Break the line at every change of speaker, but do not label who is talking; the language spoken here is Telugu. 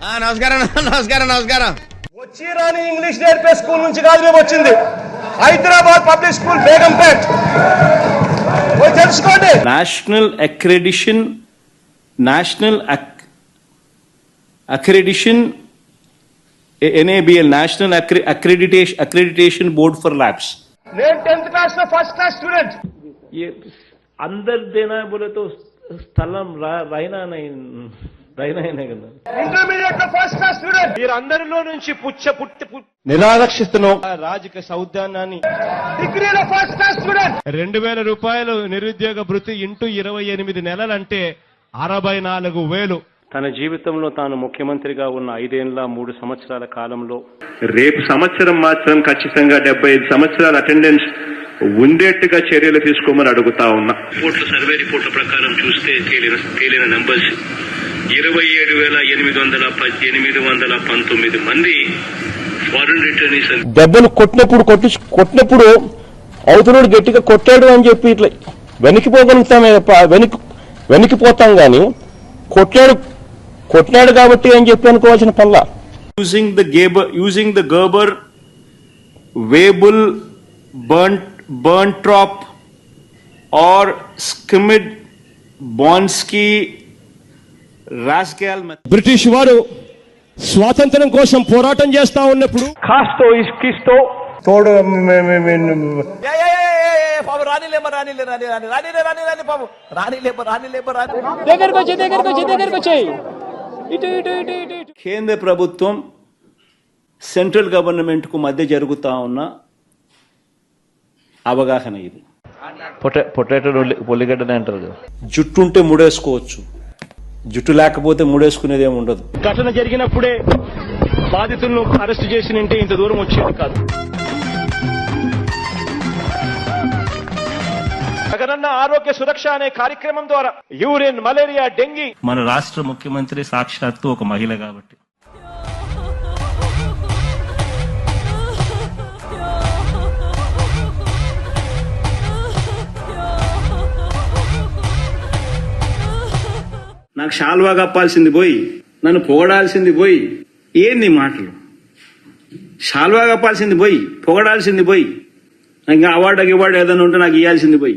నమస్కారం నమస్కారం నమస్కారం.
వచ్చి రాని ఇంగ్లీష్ నేర్పే స్కూల్ నుంచి కాదు మేము వచ్చింది, హైదరాబాద్ పబ్లిక్ స్కూల్ బేగంపేట్. తెలుసుకోండి.
National accreditation NABL national accreditation board for labs.
నేను 10th క్లాస్ లో ఫస్ట్ క్లాస్ స్టూడెంట్.
अंदर देना है बोले तो స్థలం రైనా కదా.
ఇంటర్మీడియట్ లో ఫస్ట్ క్లాస్ స్టూడెంట్.
మీరందరిలో నుంచి
నిరాకరిస్తున్నాం
రాజకీయ సౌద్యాన్ని.
డిగ్రీలో ఫస్ట్ క్లాస్ స్టూడెంట్.
2000 రూపాయలు నిరుద్యోగ భృతి ఇంటూ 28 నెలలంటే 64,000.
తన జీవితంలో తాను ముఖ్యమంత్రిగా ఉన్న 5 ఏళ్ల 3 సంవత్సరాల కాలంలో
రేపు సంవత్సరం మాత్రం ఖచ్చితంగా 75 సంవత్సరాల అటెండెన్స్ ఉండేట్టుగా చర్యలు తీసుకోమని అడుగుతా ఉన్నా. సర్వే రిపోర్ట్ల ప్రకారం చూస్తే తేలిన నంబర్స్ 27,819 మంది ఫారెన్ రిటర్నీస్.
దెబ్బలు కొట్టినప్పుడు అవతలోడు గట్టిగా కొట్టాడు అని చెప్పి ఇట్లా వెనక్కిపోగలుగుతామే తప్ప వెనక్కిపోతాం గాని కొట్టాడు కాబట్టి అని చెప్పి అనుకోవాల్సిన పనుల.
using the Gerber, Weibull, Berntrop or Schmidt, Bonsky, Rascal.
British వారు స్వాతంత్ర్యం కోసం పోరాటం చేస్తా ఉన్నప్పుడు
కాస్తో ఇస్కిస్తో తోడు
కేంద్ర ప్రభుత్వం సెంట్రల్ గవర్నమెంట్ కు మధ్య జరుగుతా ఉన్న అవగాహన ఇది.
పొటాటో పొల్లిగడ్డనే అంటారు కదా.
జుట్టు ఉంటే ముడేసుకోవచ్చు, జుట్టు లేకపోతే ముడేసుకునేది ఏమి ఉండదు.
ఘటన జరిగినప్పుడే బాధితులను అరెస్ట్ చేసినంటే ఇంత దూరం వచ్చేది కాదు.
జగనన్న ఆరోగ్య సురక్ష అనే కార్యక్రమం ద్వారా యూరిన్, మలేరియా, డెంగీ.
మన రాష్ట్ర ముఖ్యమంత్రి సాక్షాత్తు ఒక మహిళ కాబట్టి నాకు శాల్వా కప్పాల్సింది పోయి నన్ను పొగడాల్సింది పోయి ఏంది మాటలు. శాల్వా కప్పాల్సింది పోయి పొగడాల్సింది పోయి ఇంకా అవార్డు ఏదైనా ఉంటే నాకు ఇవ్వాల్సింది పోయి